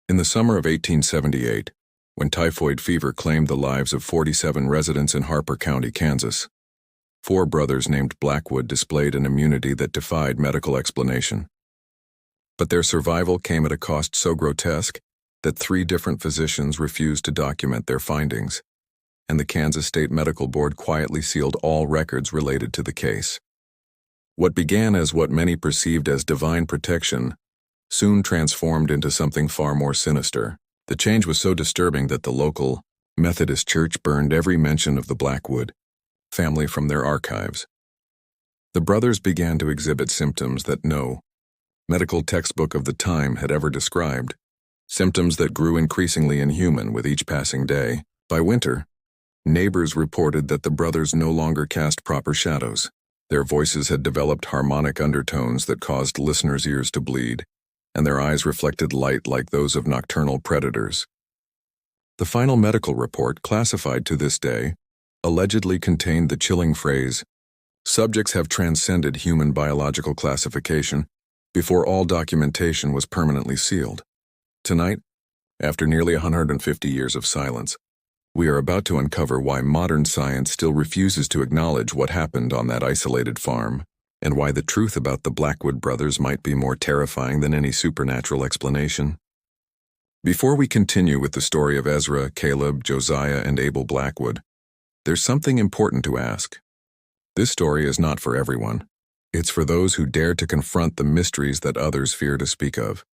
In the summer of 1878, when typhoid fever claimed the lives of 47 residents in Harper County, Kansas, 4 brothers named Blackwood displayed an immunity that defied medical explanation. But their survival came at a cost so grotesque that 3 different physicians refused to document their findings, and the Kansas State Medical Board quietly sealed all records related to the case. What began as what many perceived as divine protection soon transformed into something far more sinister. The change was so disturbing that the local Methodist Church burned every mention of the Blackwood family from their archives. The brothers began to exhibit symptoms that no medical textbook of the time had ever described, symptoms that grew increasingly inhuman with each passing day. By winter, neighbors reported that the brothers no longer cast proper shadows. Their voices had developed harmonic undertones that caused listeners' ears to bleed, and their eyes reflected light like those of nocturnal predators. The final medical report, classified to this day, allegedly contained the chilling phrase, "Subjects have transcended human biological classification," before all documentation was permanently sealed. Tonight, after nearly 150 years of silence, we are about to uncover why modern science still refuses to acknowledge what happened on that isolated farm, and why the truth about the Blackwood brothers might be more terrifying than any supernatural explanation. Before we continue with the story of Ezra, Caleb, Josiah, and Abel Blackwood, there's something important to ask. This story is not for everyone. It's for those who dare to confront the mysteries that others fear to speak of.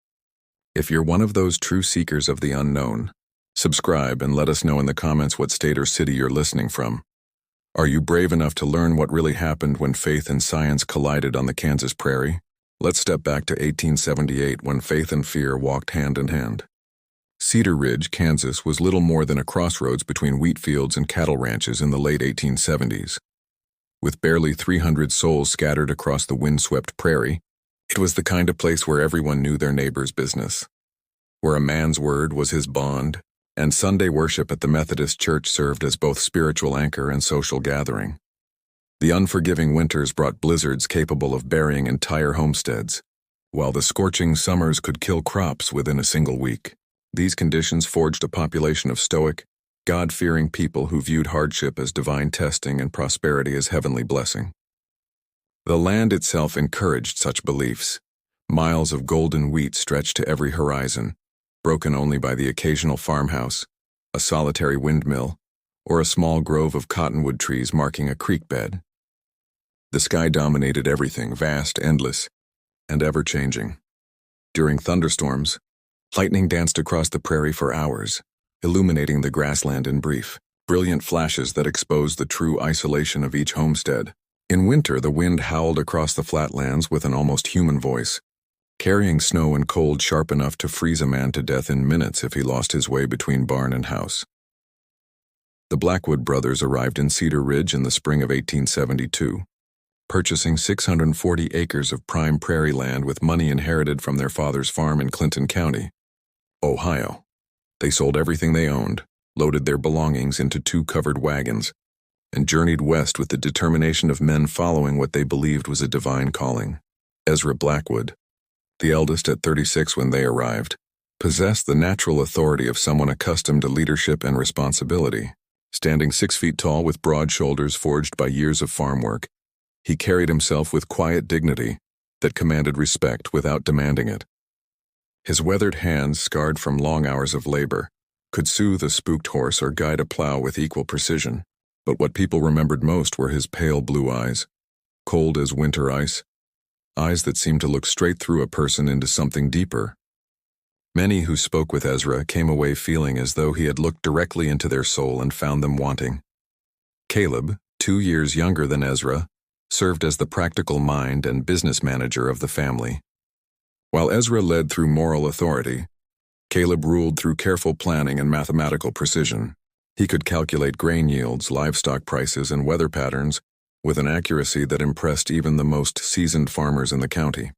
If you're one of those true seekers of the unknown, subscribe and let us know in the comments what state or city you're listening from. Are you brave enough to learn what really happened when faith and science collided on the Kansas prairie? Let's step back to 1878 when faith and fear walked hand in hand. Cedar Ridge, Kansas was little more than a crossroads between wheat fields and cattle ranches in the late 1870s. With barely 300 souls scattered across the windswept prairie, it was the kind of place where everyone knew their neighbor's business, where a man's word was his bond, and Sunday worship at the Methodist Church served as both spiritual anchor and social gathering. The unforgiving winters brought blizzards capable of burying entire homesteads, while the scorching summers could kill crops within a single week. These conditions forged a population of stoic, God-fearing people who viewed hardship as divine testing and prosperity as heavenly blessing. The land itself encouraged such beliefs. Miles of golden wheat stretched to every horizon, broken only by the occasional farmhouse, a solitary windmill, or a small grove of cottonwood trees marking a creek bed. The sky dominated everything, vast, endless, and ever-changing. During thunderstorms, lightning danced across the prairie for hours, illuminating the grassland in brief, brilliant flashes that exposed the true isolation of each homestead. In winter, the wind howled across the flatlands with an almost human voice, carrying snow and cold sharp enough to freeze a man to death in minutes if he lost his way between barn and house. The Blackwood brothers arrived in Cedar Ridge in the spring of 1872, purchasing 640 acres of prime prairie land with money inherited from their father's farm in Clinton County, Ohio. They sold everything they owned, loaded their belongings into 2 covered wagons, and journeyed west with the determination of men following what they believed was a divine calling. Ezra Blackwood, the eldest at 36 when they arrived, possessed the natural authority of someone accustomed to leadership and responsibility. Standing 6 feet tall with broad shoulders forged by years of farm work, he carried himself with quiet dignity that commanded respect without demanding it. His weathered hands, scarred from long hours of labor, could soothe a spooked horse or guide a plow with equal precision. But what people remembered most were his pale blue eyes, cold as winter ice, eyes that seemed to look straight through a person into something deeper. Many who spoke with Ezra came away feeling as though he had looked directly into their soul and found them wanting. Caleb, 2 years younger than Ezra, served as the practical mind and business manager of the family. While Ezra led through moral authority, Caleb ruled through careful planning and mathematical precision. He could calculate grain yields, livestock prices, and weather patterns with an accuracy that impressed even the most seasoned farmers in the county.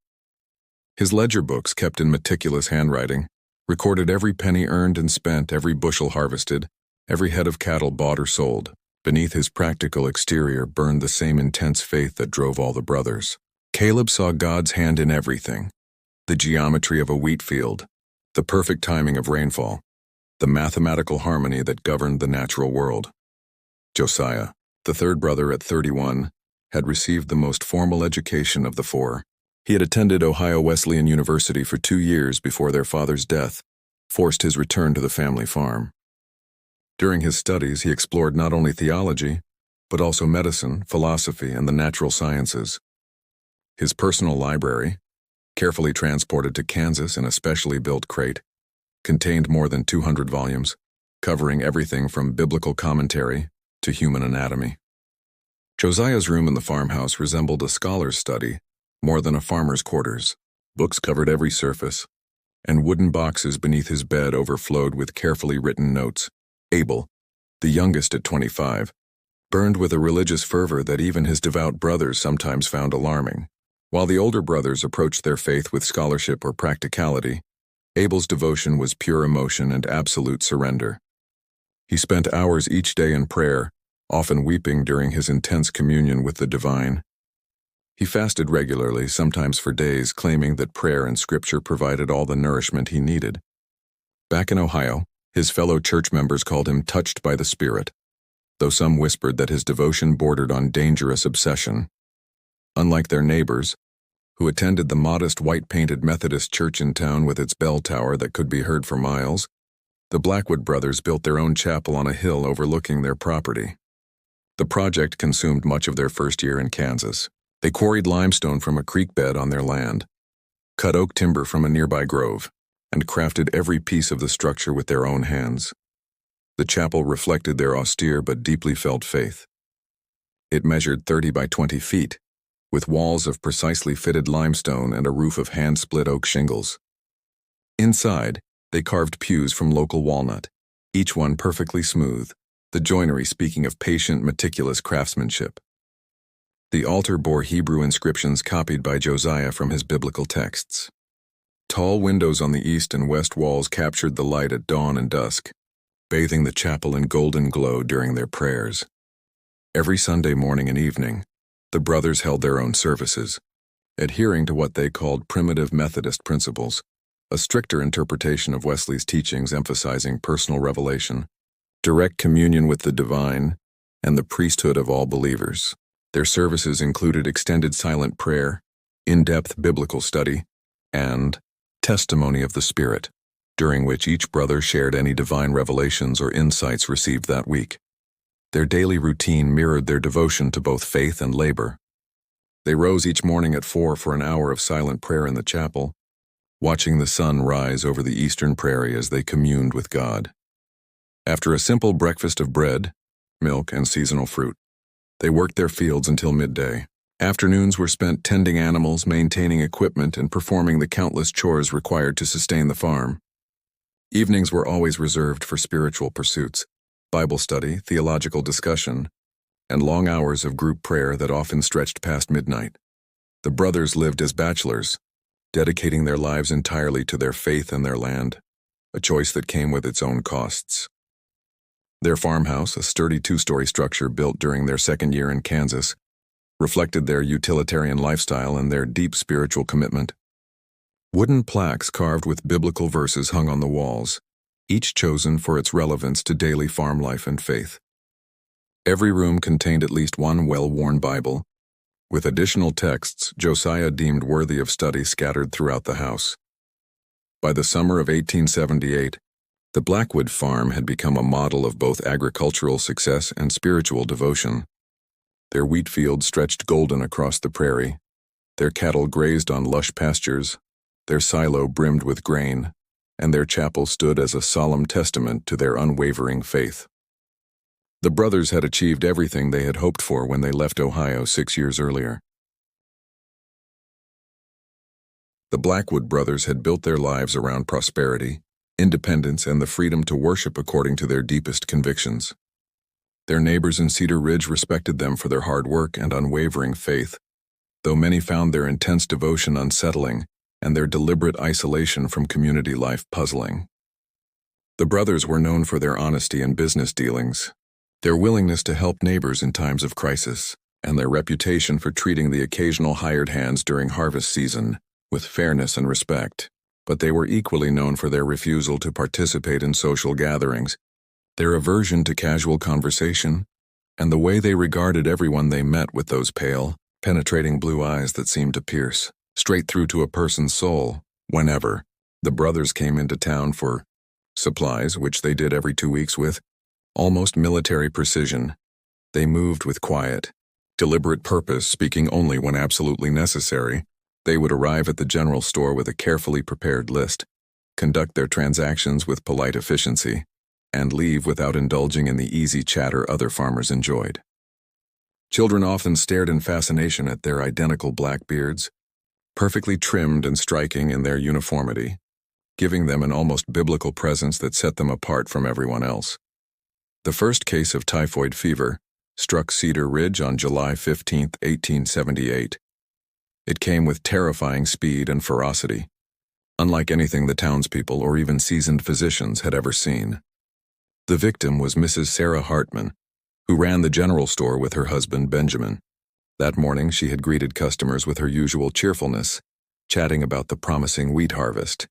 His ledger books, kept in meticulous handwriting, recorded every penny earned and spent, every bushel harvested, every head of cattle bought or sold. Beneath his practical exterior burned the same intense faith that drove all the brothers. Caleb saw God's hand in everything: the geometry of a wheat field, the perfect timing of rainfall, the mathematical harmony that governed the natural world. Josiah, the third brother at 31, had received the most formal education of the four. He had attended Ohio Wesleyan University for 2 years before their father's death forced his return to the family farm. During his studies, he explored not only theology, but also medicine, philosophy, and the natural sciences. His personal library, carefully transported to Kansas in a specially built crate, contained more than 200 volumes, covering everything from biblical commentary to human anatomy. Josiah's room in the farmhouse resembled a scholar's study more than a farmer's quarters. Books covered every surface, and wooden boxes beneath his bed overflowed with carefully written notes. Abel, the youngest at 25, burned with a religious fervor that even his devout brothers sometimes found alarming. While the older brothers approached their faith with scholarship or practicality, Abel's devotion was pure emotion and absolute surrender. He spent hours each day in prayer, often weeping during his intense communion with the divine. He fasted regularly, sometimes for days, claiming that prayer and scripture provided all the nourishment he needed. Back in Ohio, his fellow church members called him touched by the Spirit, though some whispered that his devotion bordered on dangerous obsession. Unlike their neighbors, who attended the modest white-painted Methodist church in town with its bell tower that could be heard for miles, the Blackwood brothers built their own chapel on a hill overlooking their property. The project consumed much of their first year in Kansas. They quarried limestone from a creek bed on their land, cut oak timber from a nearby grove, and crafted every piece of the structure with their own hands. The chapel reflected their austere but deeply felt faith. It measured 30 by 20 feet, with walls of precisely fitted limestone and a roof of hand-split oak shingles. Inside, they carved pews from local walnut, each one perfectly smooth, the joinery speaking of patient, meticulous craftsmanship. The altar bore Hebrew inscriptions copied by Josiah from his biblical texts. Tall windows on the east and west walls captured the light at dawn and dusk, bathing the chapel in golden glow during their prayers. Every Sunday morning and evening, the brothers held their own services, adhering to what they called primitive Methodist principles, a stricter interpretation of Wesley's teachings emphasizing personal revelation, direct communion with the divine, and the priesthood of all believers. Their services included extended silent prayer, in-depth biblical study, and testimony of the Spirit, during which each brother shared any divine revelations or insights received that week. Their daily routine mirrored their devotion to both faith and labor. They rose each morning at 4 for an hour of silent prayer in the chapel, watching the sun rise over the eastern prairie as they communed with God. After a simple breakfast of bread, milk, and seasonal fruit, they worked their fields until midday. Afternoons were spent tending animals, maintaining equipment, and performing the countless chores required to sustain the farm. Evenings were always reserved for spiritual pursuits, Bible study, theological discussion, and long hours of group prayer that often stretched past midnight. The brothers lived as bachelors, dedicating their lives entirely to their faith and their land, a choice that came with its own costs. Their farmhouse, a sturdy 2-story structure built during their second year in Kansas, reflected their utilitarian lifestyle and their deep spiritual commitment. Wooden plaques carved with biblical verses hung on the walls, each chosen for its relevance to daily farm life and faith. Every room contained at least one well-worn Bible, with additional texts Josiah deemed worthy of study scattered throughout the house. By the summer of 1878, the Blackwood farm had become a model of both agricultural success and spiritual devotion. Their wheat fields stretched golden across the prairie, their cattle grazed on lush pastures, their silo brimmed with grain, and their chapel stood as a solemn testament to their unwavering faith. The brothers had achieved everything they had hoped for when they left Ohio 6 years earlier. The Blackwood brothers had built their lives around prosperity, independence, and the freedom to worship according to their deepest convictions. Their neighbors in Cedar Ridge respected them for their hard work and unwavering faith, though many found their intense devotion unsettling and their deliberate isolation from community life puzzling. The brothers were known for their honesty in business dealings, their willingness to help neighbors in times of crisis, and their reputation for treating the occasional hired hands during harvest season with fairness and respect. but they were equally known for their refusal to participate in social gatherings, their aversion to casual conversation, and the way they regarded everyone they met with those pale, penetrating blue eyes that seemed to pierce straight through to a person's soul. Whenever the brothers came into town for supplies, which they did every 2 weeks with almost military precision, they moved with quiet, deliberate purpose, speaking only when absolutely necessary. They would arrive at the general store with a carefully prepared list, conduct their transactions with polite efficiency, and leave without indulging in the easy chatter other farmers enjoyed. Children often stared in fascination at their identical black beards, perfectly trimmed and striking in their uniformity, giving them an almost biblical presence that set them apart from everyone else. The first case of typhoid fever struck Cedar Ridge on July 15, 1878. It came with terrifying speed and ferocity, unlike anything the townspeople or even seasoned physicians had ever seen. The victim was Mrs. Sarah Hartman, who ran the general store with her husband Benjamin. That morning she had greeted customers with her usual cheerfulness, chatting about the promising wheat harvest.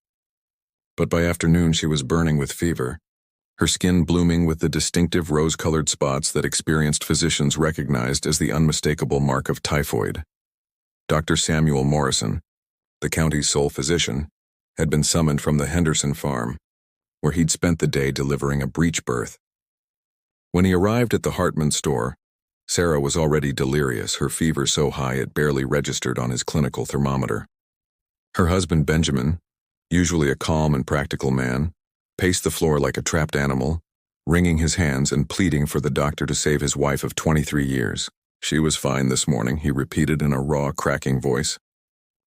But by afternoon she was burning with fever, her skin blooming with the distinctive rose-colored spots that experienced physicians recognized as the unmistakable mark of typhoid. Dr. Samuel Morrison, the county's sole physician, had been summoned from the Henderson farm, where he'd spent the day delivering a breech birth. When he arrived at the Hartman store, Sarah was already delirious, her fever so high it barely registered on his clinical thermometer. Her husband Benjamin, usually a calm and practical man, paced the floor like a trapped animal, wringing his hands and pleading for the doctor to save his wife of 23 years. She was fine this morning, he repeated in a raw, cracking voice.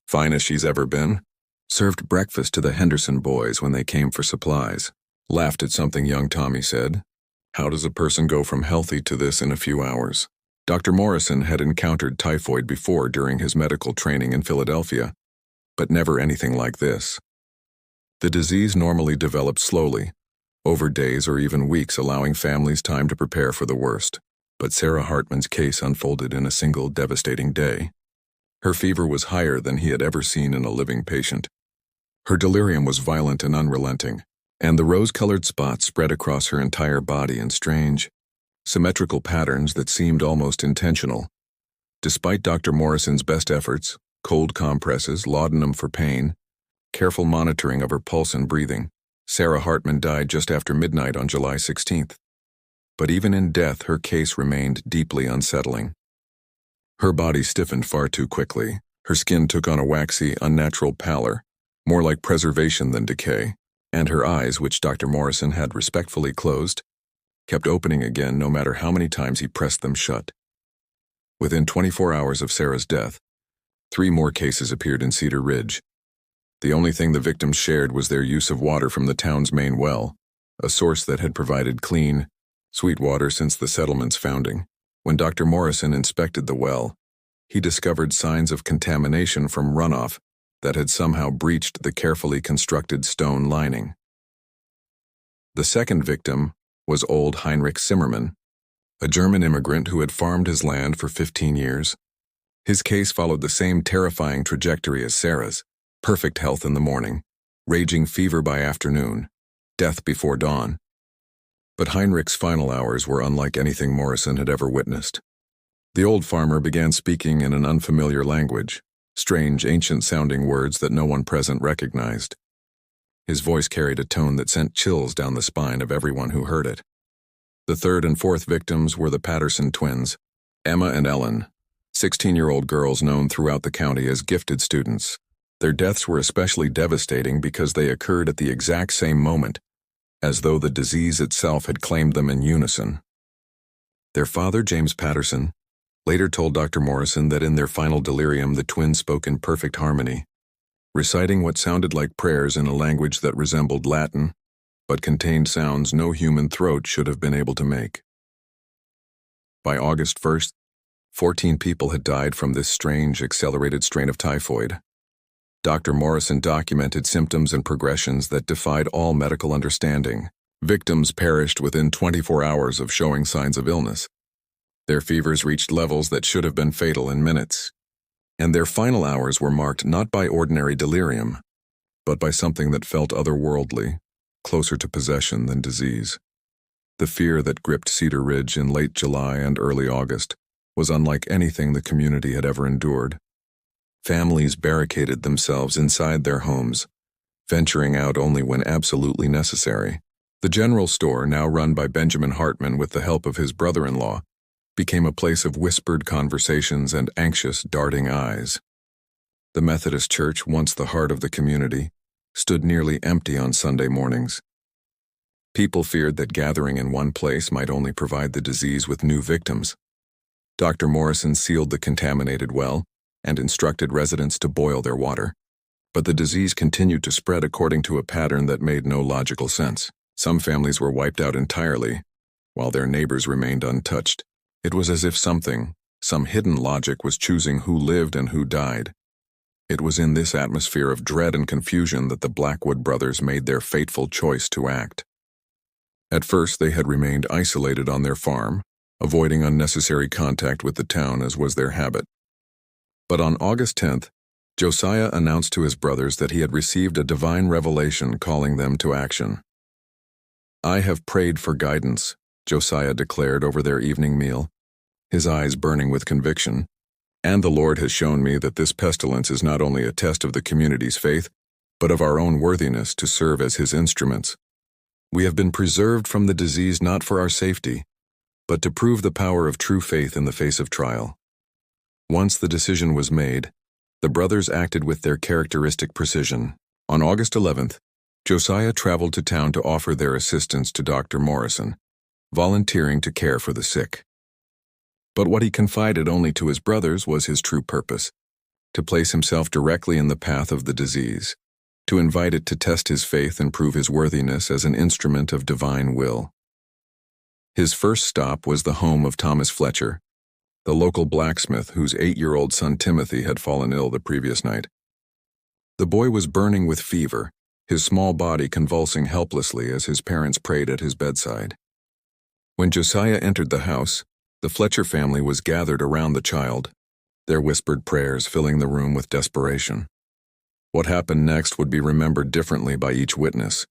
Fine as she's ever been. Served breakfast to the Henderson boys when they came for supplies. Laughed at something young Tommy said. How does a person go from healthy to this in a few hours? Dr. Morrison had encountered typhoid before during his medical training in Philadelphia, but never anything like this. The disease normally developed slowly, over days or even weeks, allowing families time to prepare for the worst. But Sarah Hartman's case unfolded in a single devastating day. Her fever was higher than he had ever seen in a living patient. Her delirium was violent and unrelenting, and the rose-colored spots spread across her entire body in strange, symmetrical patterns that seemed almost intentional. Despite Dr. Morrison's best efforts, cold compresses, laudanum for pain, careful monitoring of her pulse and breathing, Sarah Hartman died just after midnight on July 16th. But even in death, her case remained deeply unsettling. Her body stiffened far too quickly. Her skin took on a waxy, unnatural pallor, more like preservation than decay, and her eyes, which Dr. Morrison had respectfully closed, kept opening again no matter how many times he pressed them shut. Within 24 hours of Sarah's death, 3 more cases appeared in Cedar Ridge. The only thing the victims shared was their use of water from the town's main well, a source that had provided clean, sweet water since the settlement's founding. When Dr. Morrison inspected the well, he discovered signs of contamination from runoff that had somehow breached the carefully constructed stone lining. The second victim was old Heinrich Zimmermann, a German immigrant who had farmed his land for 15 years. His case followed the same terrifying trajectory as Sarah's: perfect health in the morning, raging fever by afternoon, death before dawn. But Heinrich's final hours were unlike anything Morrison had ever witnessed. The old farmer began speaking in an unfamiliar language, strange, ancient-sounding words that no one present recognized. His voice carried a tone that sent chills down the spine of everyone who heard it. The third and fourth victims were the Patterson twins, Emma and Ellen, 16-year-old girls known throughout the county as gifted students. Their deaths were especially devastating because they occurred at the exact same moment, as though the disease itself had claimed them in unison. Their father, James Patterson, later told Dr. Morrison that in their final delirium the twins spoke in perfect harmony, reciting what sounded like prayers in a language that resembled Latin, but contained sounds no human throat should have been able to make. By August 1st, 14 people had died from this strange, accelerated strain of typhoid. Dr. Morrison documented symptoms and progressions that defied all medical understanding. Victims perished within 24 hours of showing signs of illness. Their fevers reached levels that should have been fatal in minutes. And their final hours were marked not by ordinary delirium, but by something that felt otherworldly, closer to possession than disease. The fear that gripped Cedar Ridge in late July and early August was unlike anything the community had ever endured. Families barricaded themselves inside their homes, venturing out only when absolutely necessary. The general store, now run by Benjamin Hartman with the help of his brother-in-law, became a place of whispered conversations and anxious, darting eyes. The Methodist Church, once the heart of the community, stood nearly empty on Sunday mornings. People feared that gathering in one place might only provide the disease with new victims. Dr. Morrison sealed the contaminated well and instructed residents to boil their water. But the disease continued to spread according to a pattern that made no logical sense. Some families were wiped out entirely, while their neighbors remained untouched. It was as if some hidden logic was choosing who lived and who died. It was in this atmosphere of dread and confusion that the Blackwood brothers made their fateful choice to act. At first, they had remained isolated on their farm, avoiding unnecessary contact with the town as was their habit. But on August 10th, Josiah announced to his brothers that he had received a divine revelation calling them to action. "I have prayed for guidance," Josiah declared over their evening meal, his eyes burning with conviction, "and the Lord has shown me that this pestilence is not only a test of the community's faith, but of our own worthiness to serve as his instruments. We have been preserved from the disease not for our safety, but to prove the power of true faith in the face of trial." Once the decision was made, the brothers acted with their characteristic precision. On August 11th, Josiah traveled to town to offer their assistance to Dr. Morrison, volunteering to care for the sick. But what he confided only to his brothers was his true purpose: to place himself directly in the path of the disease, to invite it to test his faith and prove his worthiness as an instrument of divine will. His first stop was the home of Thomas Fletcher, the local blacksmith whose 8-year-old son Timothy had fallen ill the previous night. The boy was burning with fever, his small body convulsing helplessly as his parents prayed at his bedside. When Josiah entered the house, the Fletcher family was gathered around the child, their whispered prayers filling the room with desperation. What happened next would be remembered differently by each witness,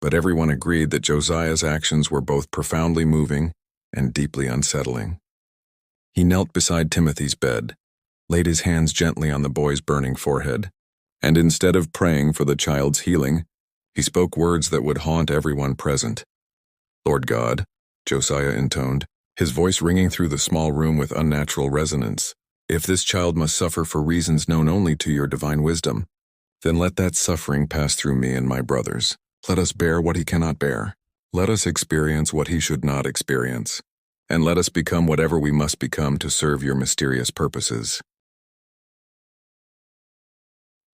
but everyone agreed that Josiah's actions were both profoundly moving and deeply unsettling. He knelt beside Timothy's bed, laid his hands gently on the boy's burning forehead, and instead of praying for the child's healing, he spoke words that would haunt everyone present. "Lord God," Josiah intoned, his voice ringing through the small room with unnatural resonance, "if this child must suffer for reasons known only to your divine wisdom, then let that suffering pass through me and my brothers. Let us bear what he cannot bear. Let us experience what he should not experience. And let us become whatever we must become to serve your mysterious purposes.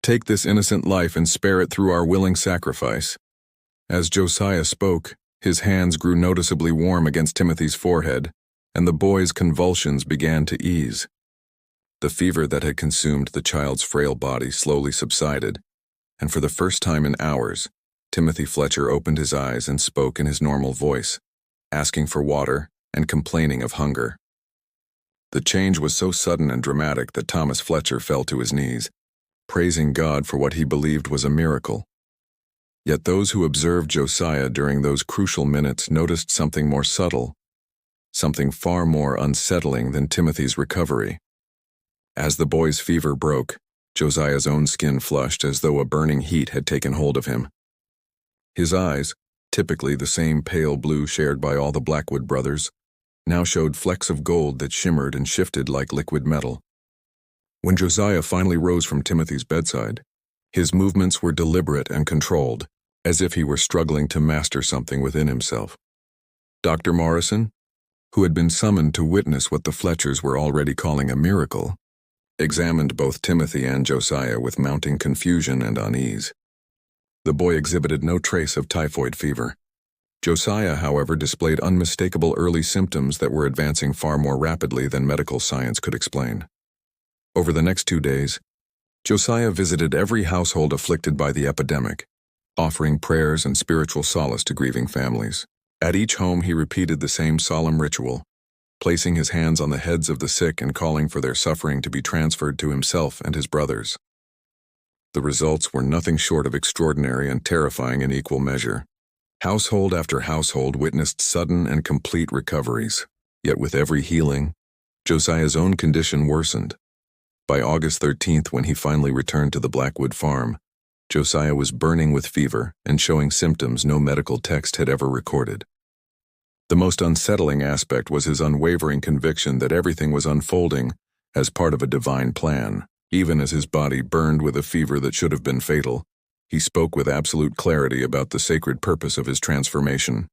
Take this innocent life and spare it through our willing sacrifice." As Josiah spoke, his hands grew noticeably warm against Timothy's forehead, and the boy's convulsions began to ease. The fever that had consumed the child's frail body slowly subsided, and for the first time in hours, Timothy Fletcher opened his eyes and spoke in his normal voice, asking for water and complaining of hunger. The change was so sudden and dramatic that Thomas Fletcher fell to his knees, praising God for what he believed was a miracle. Yet those who observed Josiah during those crucial minutes noticed something more subtle, something far more unsettling than Timothy's recovery. As the boy's fever broke, Josiah's own skin flushed as though a burning heat had taken hold of him. His eyes, typically the same pale blue shared by all the Blackwood brothers, now showed flecks of gold that shimmered and shifted like liquid metal. When Josiah finally rose from Timothy's bedside, his movements were deliberate and controlled, as if he were struggling to master something within himself. Dr. Morrison, who had been summoned to witness what the Fletchers were already calling a miracle, examined both Timothy and Josiah with mounting confusion and unease. The boy exhibited no trace of typhoid fever. Josiah, however, displayed unmistakable early symptoms that were advancing far more rapidly than medical science could explain. Over the next 2 days, Josiah visited every household afflicted by the epidemic, offering prayers and spiritual solace to grieving families. At each home he repeated the same solemn ritual, placing his hands on the heads of the sick and calling for their suffering to be transferred to himself and his brothers. The results were nothing short of extraordinary and terrifying in equal measure. Household after household witnessed sudden and complete recoveries. Yet with every healing, Josiah's own condition worsened. By August 13th, when he finally returned to the Blackwood farm, Josiah was burning with fever and showing symptoms no medical text had ever recorded. The most unsettling aspect was his unwavering conviction that everything was unfolding as part of a divine plan. Even as his body burned with a fever that should have been fatal, he spoke with absolute clarity about the sacred purpose of his transformation.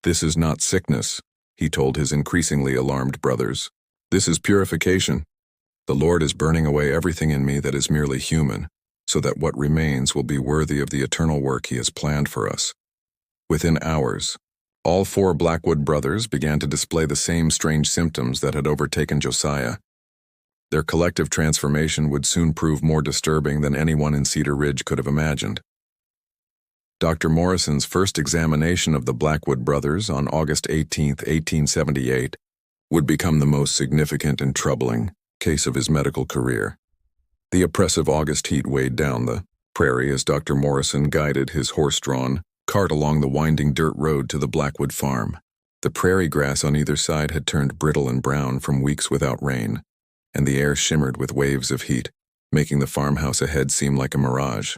"This is not sickness," he told his increasingly alarmed brothers. "This is purification. The Lord is burning away everything in me that is merely human, so that what remains will be worthy of the eternal work He has planned for us." Within hours, all 4 Blackwood brothers began to display the same strange symptoms that had overtaken Josiah. Their collective transformation would soon prove more disturbing than anyone in Cedar Ridge could have imagined. Dr. Morrison's first examination of the Blackwood brothers on August 18, 1878, would become the most significant and troubling case of his medical career. The oppressive August heat weighed down the prairie as Dr. Morrison guided his horse-drawn cart along the winding dirt road to the Blackwood farm. The prairie grass on either side had turned brittle and brown from weeks without rain, and the air shimmered with waves of heat, making the farmhouse ahead seem like a mirage.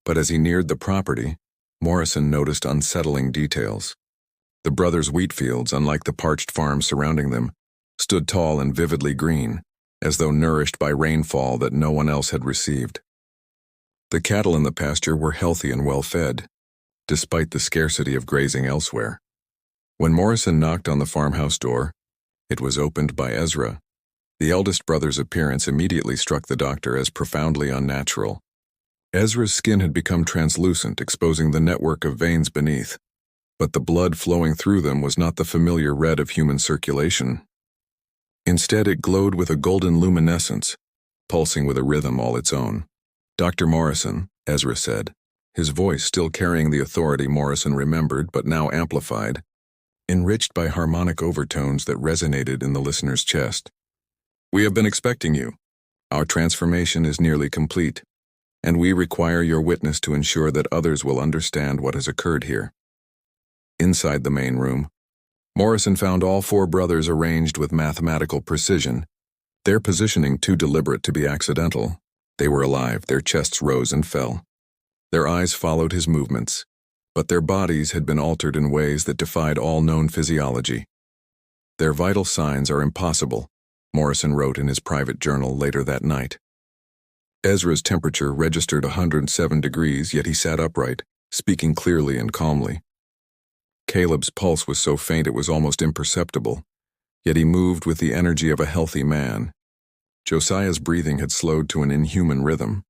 But as he neared the property, Morrison noticed unsettling details. The brothers' wheat fields, unlike the parched farms surrounding them, stood tall and vividly green, as though nourished by rainfall that no one else had received. The cattle in the pasture were healthy and well-fed, despite the scarcity of grazing elsewhere. When Morrison knocked on the farmhouse door, it was opened by Ezra. The eldest brother's appearance immediately struck the doctor as profoundly unnatural. Ezra's skin had become translucent, exposing the network of veins beneath, but the blood flowing through them was not the familiar red of human circulation. Instead, it glowed with a golden luminescence, pulsing with a rhythm all its own. "Dr. Morrison," Ezra said, his voice still carrying the authority Morrison remembered but now amplified, enriched by harmonic overtones that resonated in the listener's chest. "We have been expecting you. Our transformation is nearly complete, and we require your witness to ensure that others will understand what has occurred here." Inside the main room, Morrison found all 4 brothers arranged with mathematical precision, their positioning too deliberate to be accidental. They were alive, their chests rose and fell. Their eyes followed his movements, but their bodies had been altered in ways that defied all known physiology. "Their vital signs are impossible," Morrison wrote in his private journal later that night. Ezra's temperature registered 107 degrees, yet he sat upright, speaking clearly and calmly. Caleb's pulse was so faint it was almost imperceptible, yet he moved with the energy of a healthy man. Josiah's breathing had slowed to an inhuman rhythm,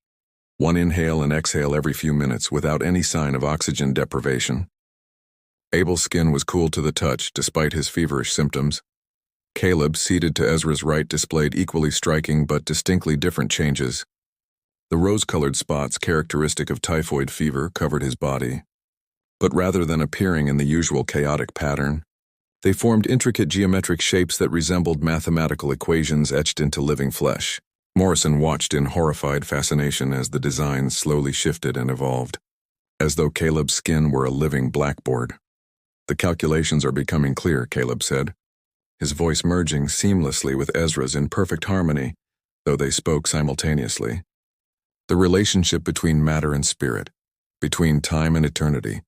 one inhale and exhale every few minutes without any sign of oxygen deprivation. Abel's skin was cool to the touch despite his feverish symptoms. Caleb, seated to Ezra's right, displayed equally striking but distinctly different changes. The rose-colored spots characteristic of typhoid fever covered his body, but rather than appearing in the usual chaotic pattern, they formed intricate geometric shapes that resembled mathematical equations etched into living flesh. Morrison watched in horrified fascination as the designs slowly shifted and evolved, as though Caleb's skin were a living blackboard. "The calculations are becoming clear," Caleb said, his voice merging seamlessly with Ezra's in perfect harmony, though they spoke simultaneously. "The relationship between matter and spirit, between time and eternity,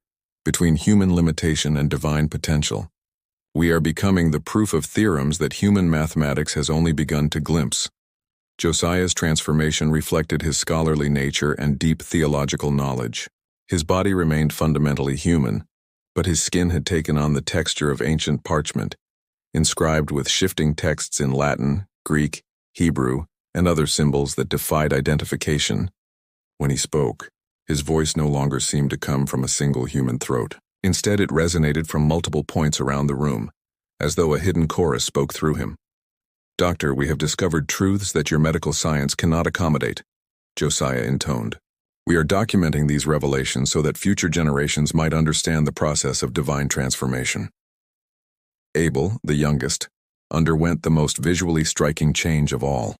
between human limitation and divine potential. We are becoming the proof of theorems that human mathematics has only begun to glimpse." Josiah's transformation reflected his scholarly nature and deep theological knowledge. His body remained fundamentally human, but his skin had taken on the texture of ancient parchment, inscribed with shifting texts in Latin, Greek, Hebrew, and other symbols that defied identification. When he spoke, his voice no longer seemed to come from a single human throat. Instead, it resonated from multiple points around the room, as though a hidden chorus spoke through him. "Doctor, we have discovered truths that your medical science cannot accommodate," Josiah intoned. "We are documenting these revelations so that future generations might understand the process of divine transformation." Abel, the youngest, underwent the most visually striking change of all.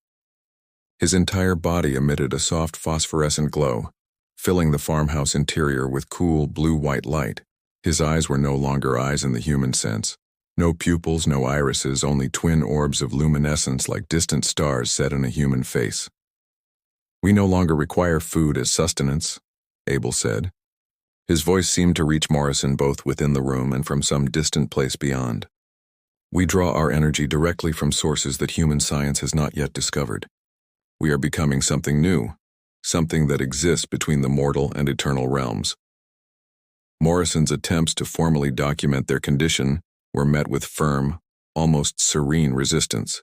His entire body emitted a soft phosphorescent glow, filling the farmhouse interior with cool blue-white light. His eyes were no longer eyes in the human sense. No pupils, no irises, only twin orbs of luminescence like distant stars set in a human face. "We no longer require food as sustenance," Abel said. His voice seemed to reach Morrison both within the room and from some distant place beyond. "We draw our energy directly from sources that human science has not yet discovered. We are becoming something new, something that exists between the mortal and eternal realms." Morrison's attempts to formally document their condition were met with firm, almost serene resistance.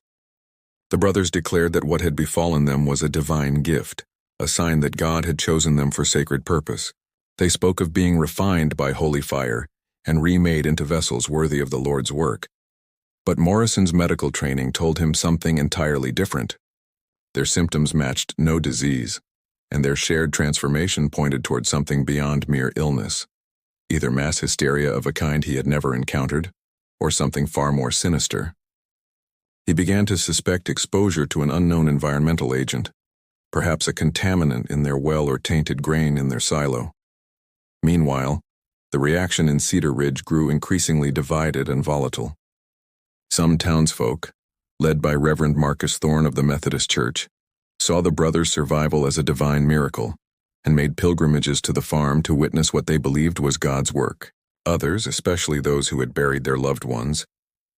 The brothers declared that what had befallen them was a divine gift, a sign that God had chosen them for sacred purpose. They spoke of being refined by holy fire and remade into vessels worthy of the Lord's work. But Morrison's medical training told him something entirely different. Their symptoms matched no disease, and their shared transformation pointed toward something beyond mere illness, either mass hysteria of a kind he had never encountered, or something far more sinister. He began to suspect exposure to an unknown environmental agent, perhaps a contaminant in their well or tainted grain in their silo. Meanwhile, the reaction in Cedar Ridge grew increasingly divided and volatile. Some townsfolk, led by Reverend Marcus Thorne of the Methodist Church, saw the brothers' survival as a divine miracle and made pilgrimages to the farm to witness what they believed was God's work. Others, especially those who had buried their loved ones,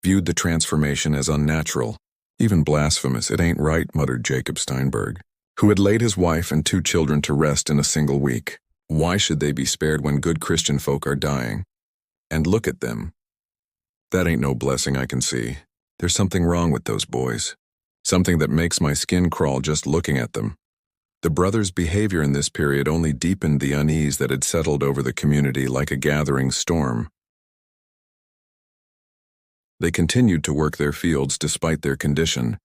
viewed the transformation as unnatural, even blasphemous. "It ain't right," muttered Jacob Steinberg, who had laid his wife and 2 children to rest in a single week. "Why should they be spared when good Christian folk are dying? And look at them. That ain't no blessing I can see. There's something wrong with those boys. Something that makes my skin crawl just looking at them." The brothers' behavior in this period only deepened the unease that had settled over the community like a gathering storm. They continued to work their fields despite their condition,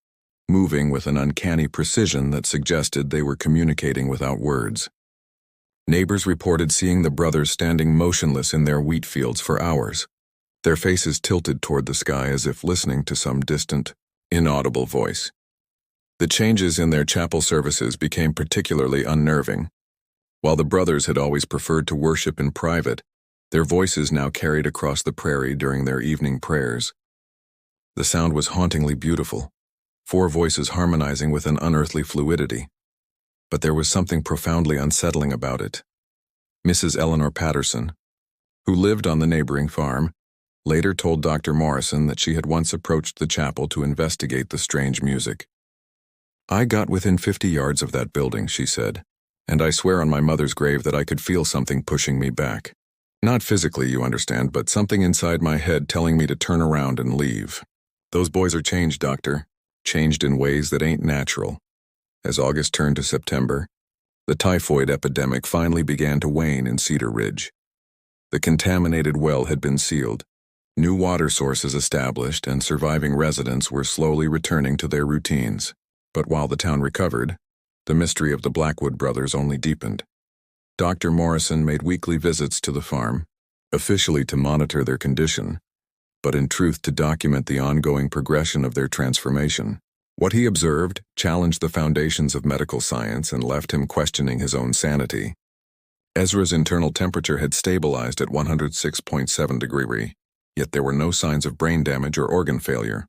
moving with an uncanny precision that suggested they were communicating without words. Neighbors reported seeing the brothers standing motionless in their wheat fields for hours, their faces tilted toward the sky as if listening to some distant, inaudible voice. The changes in their chapel services became particularly unnerving. While the brothers had always preferred to worship in private, their voices now carried across the prairie during their evening prayers. The sound was hauntingly beautiful, 4 voices harmonizing with an unearthly fluidity. But there was something profoundly unsettling about it. Mrs. Eleanor Patterson, who lived on the neighboring farm, later told Dr. Morrison that she had once approached the chapel to investigate the strange music. "I got within 50 yards of that building," she said, "and I swear on my mother's grave that I could feel something pushing me back. Not physically, you understand, but something inside my head telling me to turn around and leave. Those boys are changed, Doctor, changed in ways that ain't natural." As August turned to September, the typhoid epidemic finally began to wane in Cedar Ridge. The contaminated well had been sealed, new water sources established, and surviving residents were slowly returning to their routines. But while the town recovered, the mystery of the Blackwood brothers only deepened. Dr. Morrison made weekly visits to the farm, officially to monitor their condition, but in truth to document the ongoing progression of their transformation. What he observed challenged the foundations of medical science and left him questioning his own sanity. Ezra's internal temperature had stabilized at 106.7 degrees, yet there were no signs of brain damage or organ failure.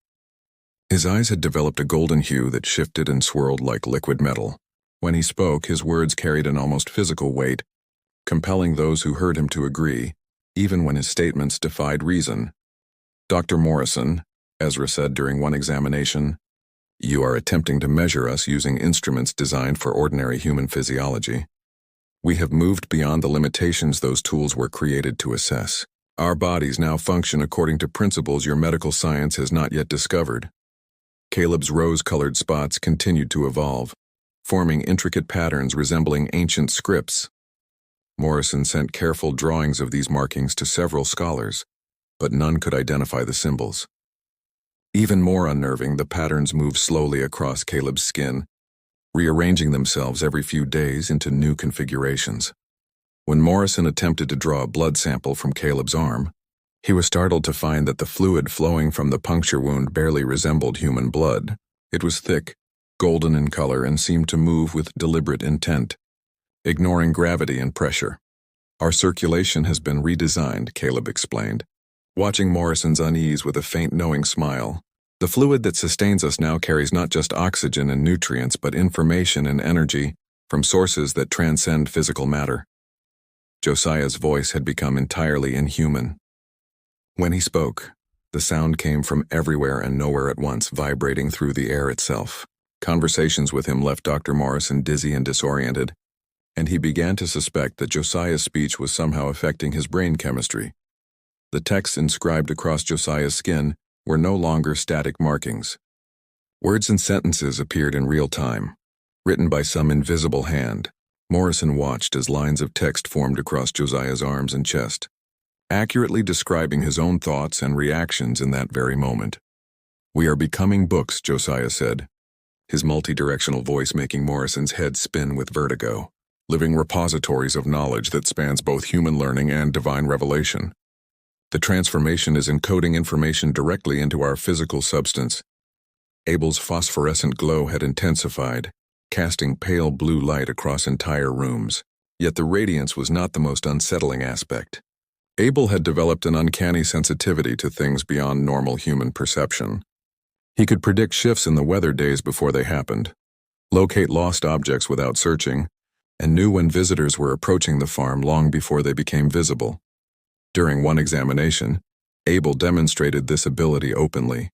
His eyes had developed a golden hue that shifted and swirled like liquid metal. When he spoke, his words carried an almost physical weight, compelling those who heard him to agree, even when his statements defied reason. "Dr. Morrison," Ezra said during one examination, "you are attempting to measure us using instruments designed for ordinary human physiology. We have moved beyond the limitations those tools were created to assess. Our bodies now function according to principles your medical science has not yet discovered." Caleb's rose-colored spots continued to evolve, forming intricate patterns resembling ancient scripts. Morrison sent careful drawings of these markings to several scholars, but none could identify the symbols. Even more unnerving, the patterns moved slowly across Caleb's skin, rearranging themselves every few days into new configurations. When Morrison attempted to draw a blood sample from Caleb's arm, he was startled to find that the fluid flowing from the puncture wound barely resembled human blood. It was thick, golden in color and seemed to move with deliberate intent, ignoring gravity and pressure. Our circulation has been redesigned, Caleb explained, watching Morrison's unease with a faint knowing smile. The fluid that sustains us now carries not just oxygen and nutrients, but information and energy from sources that transcend physical matter. Josiah's voice had become entirely inhuman. When he spoke, the sound came from everywhere and nowhere at once, vibrating through the air itself. Conversations with him left Dr. Morrison dizzy and disoriented, and he began to suspect that Josiah's speech was somehow affecting his brain chemistry. The texts inscribed across Josiah's skin were no longer static markings. Words and sentences appeared in real time, written by some invisible hand. Morrison watched as lines of text formed across Josiah's arms and chest, accurately describing his own thoughts and reactions in that very moment. "We are becoming books," Josiah said, his multi-directional voice making Morrison's head spin with vertigo. "Living repositories of knowledge that spans both human learning and divine revelation. The transformation is encoding information directly into our physical substance." Abel's phosphorescent glow had intensified, casting pale blue light across entire rooms. Yet the radiance was not the most unsettling aspect. Abel had developed an uncanny sensitivity to things beyond normal human perception. He could predict shifts in the weather days before they happened, locate lost objects without searching, and knew when visitors were approaching the farm long before they became visible. During one examination, Abel demonstrated this ability openly.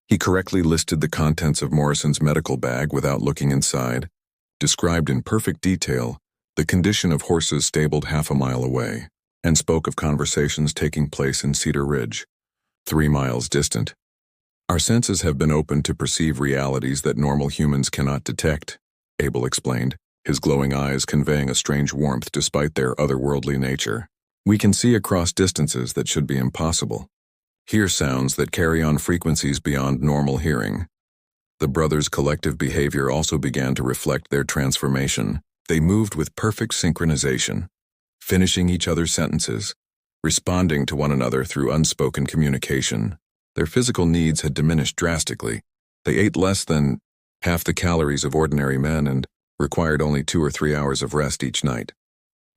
He correctly listed the contents of Morrison's medical bag without looking inside, described in perfect detail the condition of horses stabled half a mile away, and spoke of conversations taking place in Cedar Ridge, 3 miles distant. "Our senses have been opened to perceive realities that normal humans cannot detect," Abel explained, his glowing eyes conveying a strange warmth despite their otherworldly nature. "We can see across distances that should be impossible, hear sounds that carry on frequencies beyond normal hearing." The brothers' collective behavior also began to reflect their transformation. They moved with perfect synchronization, finishing each other's sentences, responding to one another through unspoken communication. Their physical needs had diminished drastically. They ate less than half the calories of ordinary men and required only 2 or 3 hours of rest each night.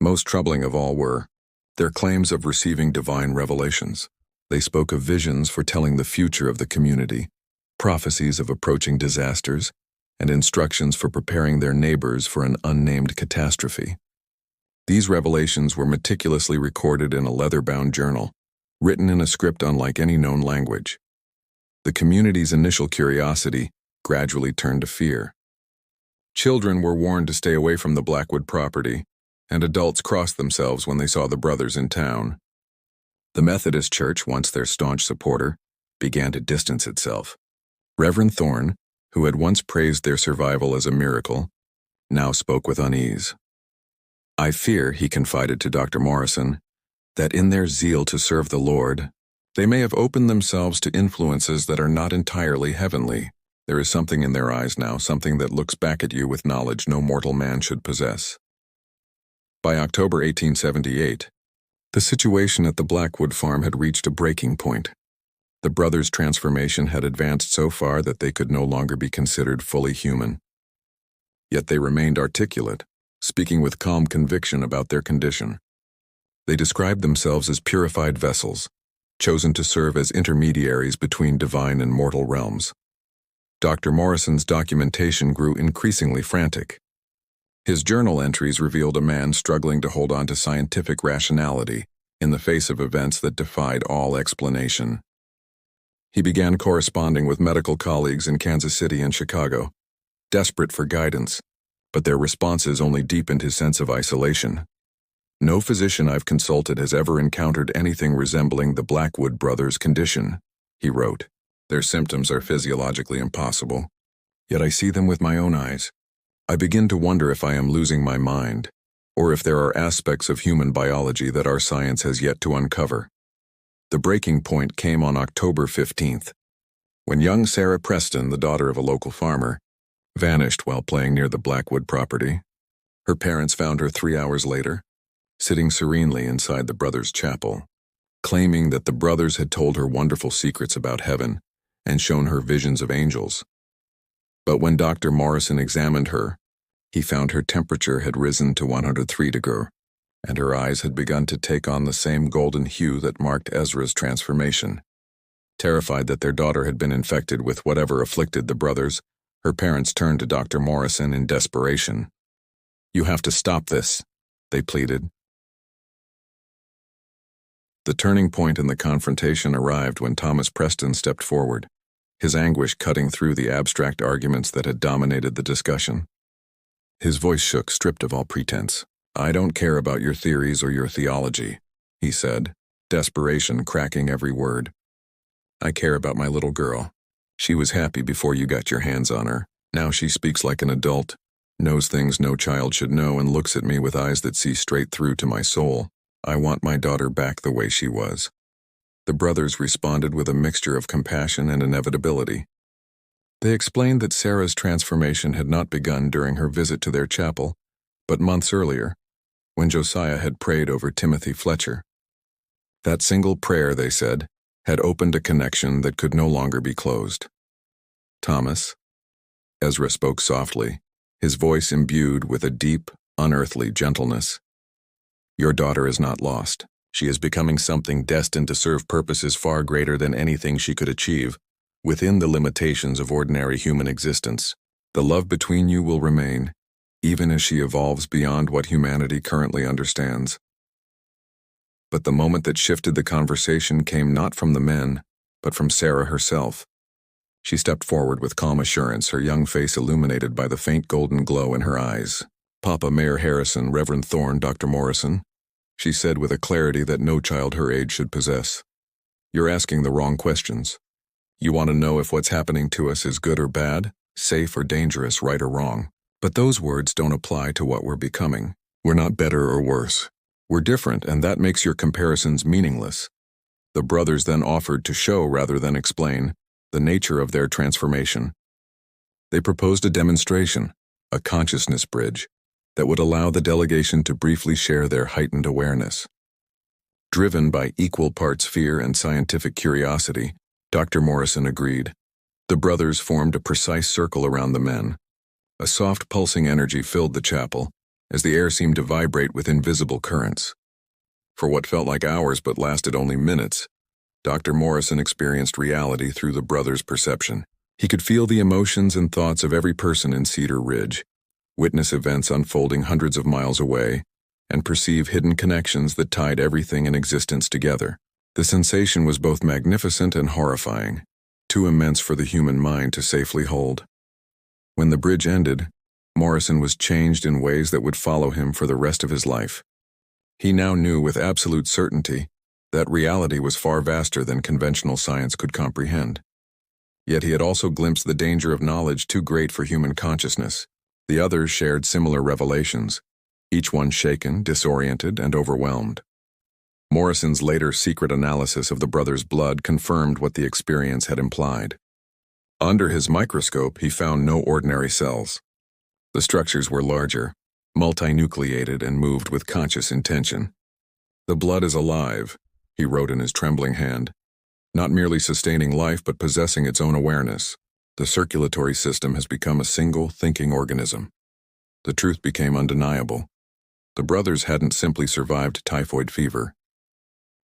Most troubling of all were their claims of receiving divine revelations. They spoke of visions foretelling the future of the community, prophecies of approaching disasters, and instructions for preparing their neighbors for an unnamed catastrophe. These revelations were meticulously recorded in a leather-bound journal, written in a script unlike any known language. The community's initial curiosity gradually turned to fear. Children were warned to stay away from the Blackwood property, and adults crossed themselves when they saw the brothers in town. The Methodist Church, once their staunch supporter, began to distance itself. Reverend Thorne, who had once praised their survival as a miracle, now spoke with unease. "I fear," he confided to Dr. Morrison, "that in their zeal to serve the Lord, they may have opened themselves to influences that are not entirely heavenly. There is something in their eyes now, something that looks back at you with knowledge no mortal man should possess." By October 1878, the situation at the Blackwood farm had reached a breaking point. The brothers' transformation had advanced so far that they could no longer be considered fully human. Yet they remained articulate, speaking with calm conviction about their condition. They described themselves as purified vessels, chosen to serve as intermediaries between divine and mortal realms. Dr. Morrison's documentation grew increasingly frantic. His journal entries revealed a man struggling to hold on to scientific rationality in the face of events that defied all explanation. He began corresponding with medical colleagues in Kansas City and Chicago, desperate for guidance, but their responses only deepened his sense of isolation. "No physician I've consulted has ever encountered anything resembling the Blackwood brothers' condition," he wrote. "Their symptoms are physiologically impossible, yet I see them with my own eyes. I begin to wonder if I am losing my mind, or if there are aspects of human biology that our science has yet to uncover." The breaking point came on October 15th, when young Sarah Preston, the daughter of a local farmer, vanished while playing near the Blackwood property. Her parents found her 3 hours later, sitting serenely inside the brothers' chapel, claiming that the brothers had told her wonderful secrets about heaven and shown her visions of angels. But when Dr. Morrison examined her, he found her temperature had risen to 103 degrees, and her eyes had begun to take on the same golden hue that marked Ezra's transformation. Terrified that their daughter had been infected with whatever afflicted the brothers, her parents turned to Dr. Morrison in desperation. "You have to stop this," they pleaded. The turning point in the confrontation arrived when Thomas Preston stepped forward, his anguish cutting through the abstract arguments that had dominated the discussion. His voice shook, stripped of all pretense. "I don't care about your theories or your theology," he said, desperation cracking every word. "I care about my little girl. She was happy before you got your hands on her. Now she speaks like an adult, knows things no child should know, and looks at me with eyes that see straight through to my soul. I want my daughter back the way she was." The brothers responded with a mixture of compassion and inevitability. They explained that Sarah's transformation had not begun during her visit to their chapel, but months earlier, when Josiah had prayed over Timothy Fletcher. That single prayer, they said, had opened a connection that could no longer be closed. "Thomas," Ezra spoke softly, his voice imbued with a deep, unearthly gentleness. "Your daughter is not lost. She is becoming something destined to serve purposes far greater than anything she could achieve, within the limitations of ordinary human existence. The love between you will remain, even as she evolves beyond what humanity currently understands." But the moment that shifted the conversation came not from the men, but from Sarah herself. She stepped forward with calm assurance, her young face illuminated by the faint golden glow in her eyes. "Papa, Mayor Harrison, Reverend Thorne, Dr. Morrison," she said with a clarity that no child her age should possess. "You're asking the wrong questions. You want to know if what's happening to us is good or bad, safe or dangerous, right or wrong. But those words don't apply to what we're becoming. We're not better or worse. We're different, and that makes your comparisons meaningless." The brothers then offered to show rather than explain the nature of their transformation. They proposed a demonstration, a consciousness bridge, that would allow the delegation to briefly share their heightened awareness. Driven by equal parts fear and scientific curiosity, Dr. Morrison agreed. The brothers formed a precise circle around the men. A soft pulsing energy filled the chapel, as the air seemed to vibrate with invisible currents. For what felt like hours but lasted only minutes, Dr. Morrison experienced reality through the brothers' perception. He could feel the emotions and thoughts of every person in Cedar Ridge, witness events unfolding hundreds of miles away, and perceive hidden connections that tied everything in existence together. The sensation was both magnificent and horrifying, too immense for the human mind to safely hold. When the bridge ended, Morrison was changed in ways that would follow him for the rest of his life. He now knew with absolute certainty that reality was far vaster than conventional science could comprehend. Yet he had also glimpsed the danger of knowledge too great for human consciousness. The others shared similar revelations, each one shaken, disoriented, and overwhelmed. Morrison's later secret analysis of the brothers' blood confirmed what the experience had implied. Under his microscope, he found no ordinary cells. The structures were larger, multinucleated, and moved with conscious intention. "The blood is alive," he wrote in his trembling hand, "not merely sustaining life but possessing its own awareness. The circulatory system has become a single, thinking organism." The truth became undeniable. The brothers hadn't simply survived typhoid fever.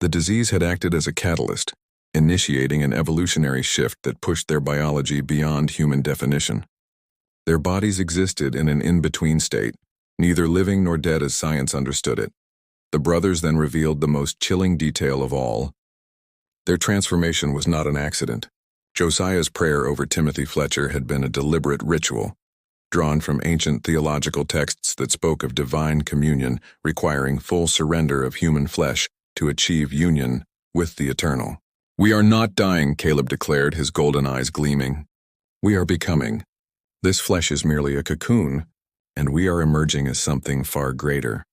The disease had acted as a catalyst, initiating an evolutionary shift that pushed their biology beyond human definition. Their bodies existed in an in-between state, neither living nor dead as science understood it. The brothers then revealed the most chilling detail of all. Their transformation was not an accident. Josiah's prayer over Timothy Fletcher had been a deliberate ritual, drawn from ancient theological texts that spoke of divine communion requiring full surrender of human flesh to achieve union with the eternal. "We are not dying," Caleb declared, his golden eyes gleaming. "We are becoming. This flesh is merely a cocoon, and we are emerging as something far greater."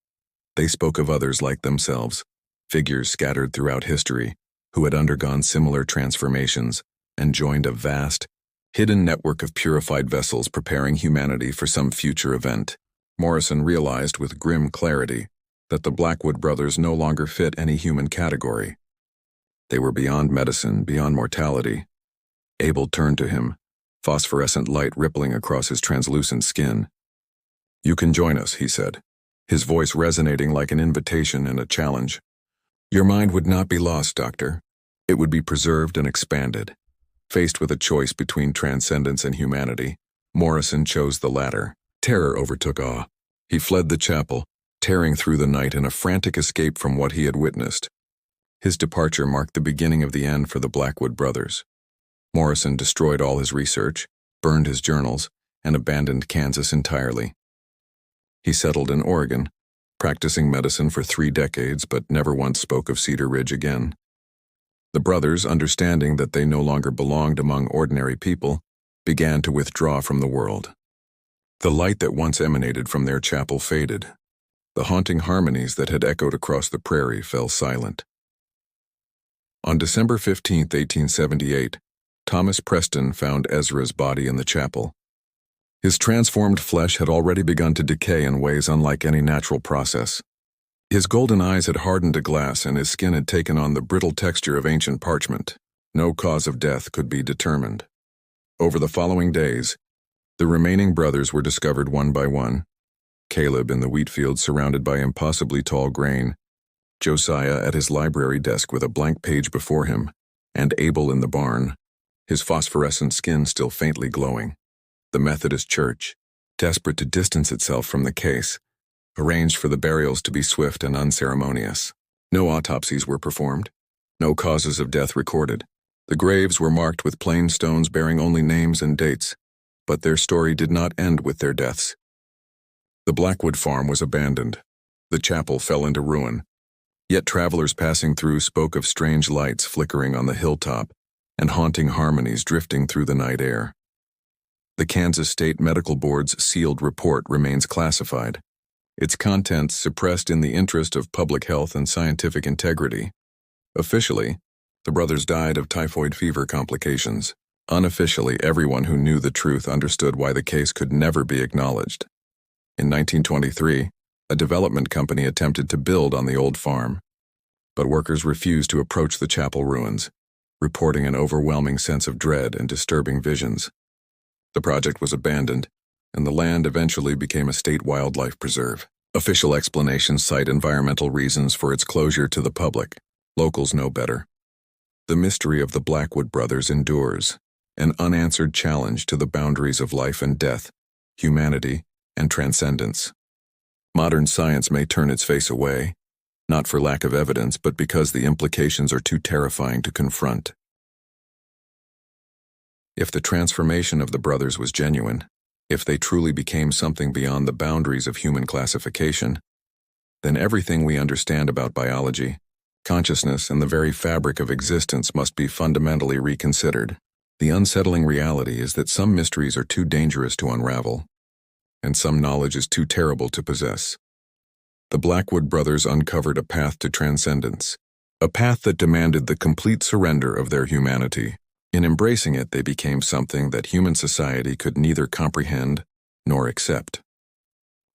They spoke of others like themselves, figures scattered throughout history, who had undergone similar transformations and joined a vast, hidden network of purified vessels preparing humanity for some future event. Morrison realized with grim clarity that the Blackwood brothers no longer fit any human category. They were beyond medicine, beyond mortality. Abel turned to him, phosphorescent light rippling across his translucent skin. "You can join us," he said, his voice resonating like an invitation and a challenge. "Your mind would not be lost, Doctor. It would be preserved and expanded." Faced with a choice between transcendence and humanity, Morrison chose the latter. Terror overtook awe. He fled the chapel, tearing through the night in a frantic escape from what he had witnessed. His departure marked the beginning of the end for the Blackwood brothers. Morrison destroyed all his research, burned his journals, and abandoned Kansas entirely. He settled in Oregon, practicing medicine for 3 decades but never once spoke of Cedar Ridge again. The brothers, understanding that they no longer belonged among ordinary people, began to withdraw from the world. The light that once emanated from their chapel faded. The haunting harmonies that had echoed across the prairie fell silent. On December 15, 1878, Thomas Preston found Ezra's body in the chapel. His transformed flesh had already begun to decay in ways unlike any natural process. His golden eyes had hardened to glass and his skin had taken on the brittle texture of ancient parchment. No cause of death could be determined. Over the following days, the remaining brothers were discovered one by one. Caleb in the wheat field surrounded by impossibly tall grain, Josiah at his library desk with a blank page before him, and Abel in the barn, his phosphorescent skin still faintly glowing. The Methodist Church, desperate to distance itself from the case, arranged for the burials to be swift and unceremonious. No autopsies were performed, no causes of death recorded. The graves were marked with plain stones bearing only names and dates, but their story did not end with their deaths. The Blackwood farm was abandoned. The chapel fell into ruin. Yet travelers passing through spoke of strange lights flickering on the hilltop and haunting harmonies drifting through the night air. The Kansas State Medical Board's sealed report remains classified, its contents suppressed in the interest of public health and scientific integrity. Officially, the brothers died of typhoid fever complications. Unofficially, everyone who knew the truth understood why the case could never be acknowledged. In 1923, a development company attempted to build on the old farm, but workers refused to approach the chapel ruins, reporting an overwhelming sense of dread and disturbing visions. The project was abandoned, and the land eventually became a state wildlife preserve. Official explanations cite environmental reasons for its closure to the public. Locals know better. The mystery of the Blackwood brothers endures, an unanswered challenge to the boundaries of life and death, humanity, and transcendence. Modern science may turn its face away, not for lack of evidence, but because the implications are too terrifying to confront. If the transformation of the brothers was genuine, if they truly became something beyond the boundaries of human classification, then everything we understand about biology, consciousness, and the very fabric of existence must be fundamentally reconsidered. The unsettling reality is that some mysteries are too dangerous to unravel, and some knowledge is too terrible to possess. The Blackwood brothers uncovered a path to transcendence, a path that demanded the complete surrender of their humanity. In embracing it, they became something that human society could neither comprehend nor accept.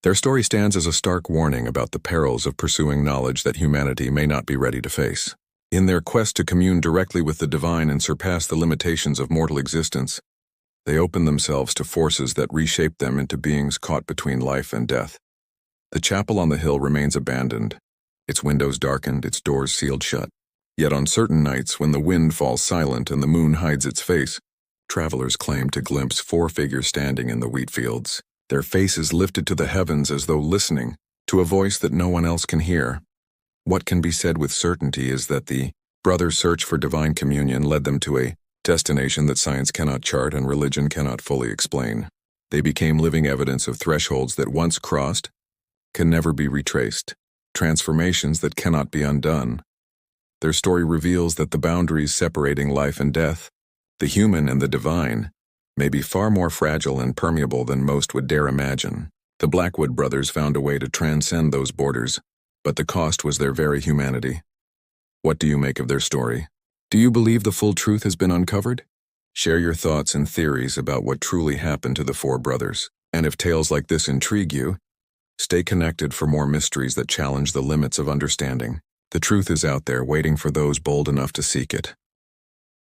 Their story stands as a stark warning about the perils of pursuing knowledge that humanity may not be ready to face. In their quest to commune directly with the divine and surpass the limitations of mortal existence, they opened themselves to forces that reshaped them into beings caught between life and death. The chapel on the hill remains abandoned, its windows darkened, its doors sealed shut. Yet on certain nights, when the wind falls silent and the moon hides its face, travelers claim to glimpse 4 figures standing in the wheat fields, their faces lifted to the heavens as though listening to a voice that no one else can hear. What can be said with certainty is that the brothers' search for divine communion led them to a destination that science cannot chart and religion cannot fully explain. They became living evidence of thresholds that once crossed can never be retraced, transformations that cannot be undone. Their story reveals that the boundaries separating life and death, the human and the divine, may be far more fragile and permeable than most would dare imagine. The Blackwood brothers found a way to transcend those borders, but the cost was their very humanity. What do you make of their story? Do you believe the full truth has been uncovered? Share your thoughts and theories about what truly happened to the 4 brothers. And if tales like this intrigue you, stay connected for more mysteries that challenge the limits of understanding. The truth is out there waiting for those bold enough to seek it.